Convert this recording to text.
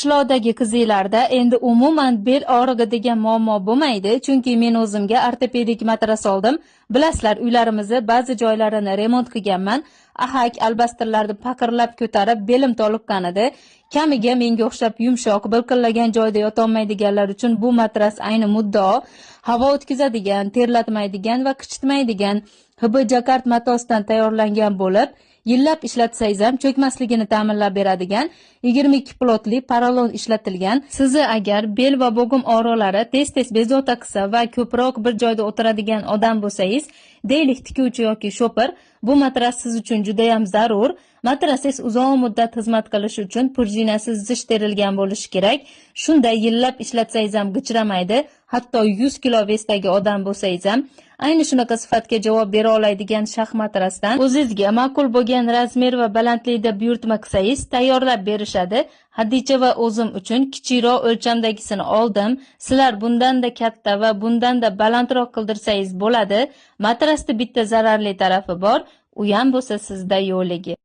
Qishloqdagi qizinglarda endi umuman bel og'rig'i degan muammo bo'lmaydi, chunki men o'zimga ortopedik matras oldim. Bilasizlar, uylarimizni ba'zi joylarini remont qilganman. Ahak albastrlarni paqirlab ko'tarib belim toliqqan edi. Kamiga menga o'xshab yumshoq, bilqillagan joyda yotolmaydiganlar uchun bu matras ayni muddao. Havo o'tkazadigan, terlatmaydigan va qichitmaydigan HB Jakart matosidan tayyorlangan bo'lib, yillab ishlatsangiz ham cho'kmasligini ta'minlab beradigan 22 pilotli porolon ishlatilgan. Sizni agar bel va bo'g'im og'riqlari tez-tez bezovta qilsa va ko'proq bir joyda o'tiradigan odam bo'lsangiz, deylik tikuvchi yoki shopir, bu matras siz uchun juda ham zarur. Matrasingiz uzoq muddat xizmat qilishi uchun prujinasiz zich terilgan bo'lishi kerak. Shunda yillab ishlatsangiz ham g'ichramaydi. Hatto 100 kilo vesdagi odam bo'lsangiz ham ayni shunaqa sifatga javob bera oladigan shax matrasdan o'zingizga ma'qul bo'lgan razmer va balandlikda buyurtma qilsangiz tayyorlab berishadi. Hadicha va o'zim uchun kichikroq o'lchamdagisini oldim. Sizlar bundanda katta va bundanda balandroq qildirsangiz bo'ladi. Matrasda bitta zararli tarafi bor, u ham bo'lsa sizda yo'qligi.